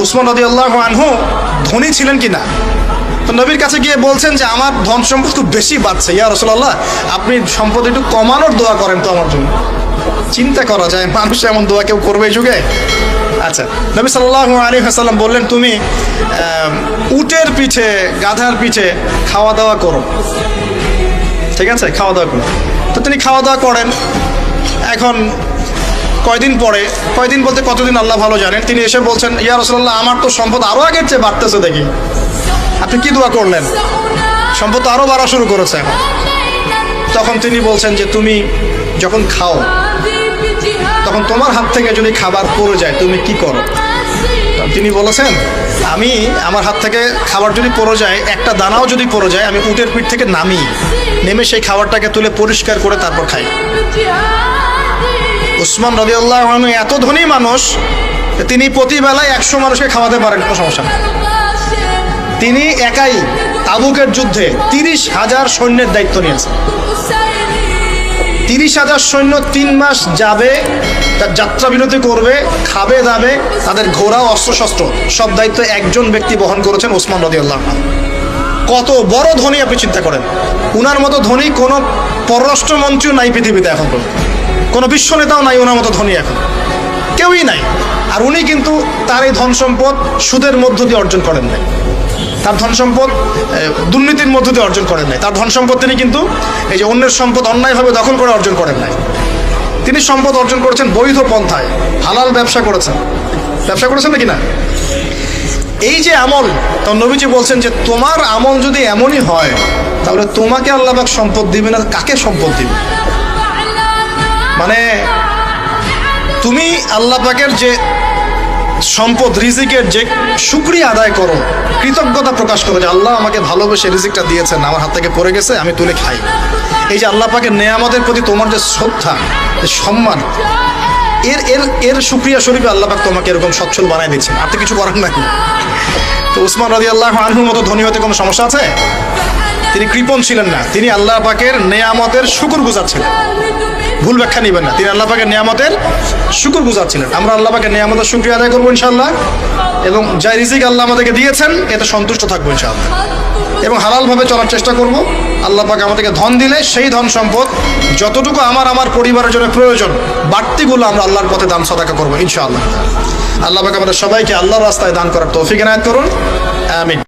উসমান রাদিয়াল্লাহু আনহু ধনী ছিলেন কিনা। তো নবীর কাছে গিয়ে বলছেন যে আমার ধন সম্পদ খুব বেশি বাড়ছে, ইয়া রাসূলুল্লাহ আপনি সম্পদ একটু কমানোর দোয়া করেন তো আমার জন্য। চিন্তা করা যায় মানুষ এমন দোয়া কেউ করবে এই যুগে? আচ্ছা, নবী সাল্লাল্লাহু আলাইহি ওয়াসাল্লাম বললেন তুমি উটের পিঠে গাধার পিঠে খাওয়া দাওয়া করো, ঠিক আছে, খাওয়া দাওয়া করো। তো তিনি খাওয়া দাওয়া করেন। এখন কয়দিন বলতে কতদিন আল্লাহ ভালো জানেন, তিনি এসে বলছেন ইয়া রাসূলুল্লাহ আমার তো সম্পদ আরো আগের চেয়ে বাড়তেছে, দেখি আপনি কি দোয়া করলেন, সম্পদ তো আরো বাড়া শুরু করেছে এখন। তখন তিনি বলছেন যে তুমি যখন খাও তখন তোমার হাত থেকে যদি খাবার পড়ে যায় তুমি কি করো? তিনি বলেছেন আমি আমার হাত থেকে খাবার যদি পড়ে যায়, একটা দানাও যদি পড়ে যায়, আমি উটের পিঠ থেকে নেমে সেই খাবারটাকে তুলে পরিষ্কার করে তারপর খাই। উসমান রাদিয়াল্লাহু আনহু এত ধনী মানুষ, তিনি প্রতিবেলায় 100 মানুষকে খাওয়াতে পারেন, কোনো সমস্যা নেই। তিনি একাই তাবুকের যুদ্ধে 30,000 সৈন্যের দায়িত্ব নিয়েছেন। 30,000 সৈন্য 3 মাস যাবে, তার যাত্রা বিরতি করবে, খাবে দাবে, তাদের ঘোড়া অস্ত্রশস্ত্র সব দায়িত্ব একজন ব্যক্তি বহন করেছেন, উসমান রাদিয়াল্লাহু আনহু। কত বড় ধনী আপনি চিন্তা করেন। উনার মতো ধনী কোনো পররাষ্ট্রমন্ত্রীও নাই পৃথিবীতে এখন, কোনো বিশ্ব নেতাও নাই ওনার মতো ধনী, এখন কেউই নাই। আর উনি কিন্তু তার এই ধন সম্পদ সুদের মধ্য দিয়ে অর্জন করেন নাই, তার ধন সম্পদ দুর্নীতির মধ্য দিয়ে অর্জন করেন নাই। তার ধন সম্পদ তিনি কিন্তু এই যে অন্যের সম্পদ অন্যায়ভাবে দখল করে অর্জন করেন নাই। তিনি সম্পদ অর্জন করেছেন বৈধ পন্থায়, হালাল ব্যবসা করেছেন নাকি না? এই যে আমল, তো নবীজি বলছেন যে তোমার আমল যদি এমনই হয় তাহলে তোমাকে আল্লাহ পাক সম্পদ দিবে না, কাকে সম্পদ দিবে? মানে তুমি আল্লাহ পাকের যে সম্পদ রিজিকের যে শুকরিয়া আদায় করো, কৃতজ্ঞতা প্রকাশ করো যে আল্লাহ আমাকে ভালোবেসে রিজিকটা দিয়েছেন, আমার হাত থেকে পড়ে গেছে, আমি তুলে খাই। এই যে আল্লাহ পাকের নেয়ামতের প্রতি তোমার যে শ্রদ্ধা, যে সম্মান, এর শুকরিয়া স্বরূপে আল্লাহ পাক তোমাকে এরকম সচ্ছল বানাই দিচ্ছেন, আর তো কিছু করার নাই। তো উসমান রাদিয়াল্লাহু আনহুর মতো ধনী হতে কোনো সমস্যা আছে? তিনি কৃপণ ছিলেন না, তিনি আল্লাহ পাকের নেয়ামতের শুকরগুজার ছিলেন। ভুল ব্যাখ্যা নেবেন না, তিনি আল্লাহ পাকের নেয়ামতের শুকরগুজার ছিলেন। আমরা আল্লাহ পাকের নেয়ামতের শুকরিয়া আদায় করবো ইনশাআল্লাহ, এবং যা রিজিক আল্লাহ আমাদেরকে দিয়েছেন এতে সন্তুষ্ট থাকবো ইনশাআল্লাহ, এবং হালালভাবে চলার চেষ্টা করব। আল্লাহ পাক আমাদেরকে ধন দিলে সেই ধন সম্পদ যতটুকু আমার পরিবারের জন্য প্রয়োজন, বাড়তিগুলো আমরা আল্লাহর পথে দান সাদাকা করবো ইনশাআল্লাহ। আল্লাহ পাক আমাদের সবাইকে আল্লাহর রাস্তায় দান করার তৌফিক এনায়েত করুন, আমিন।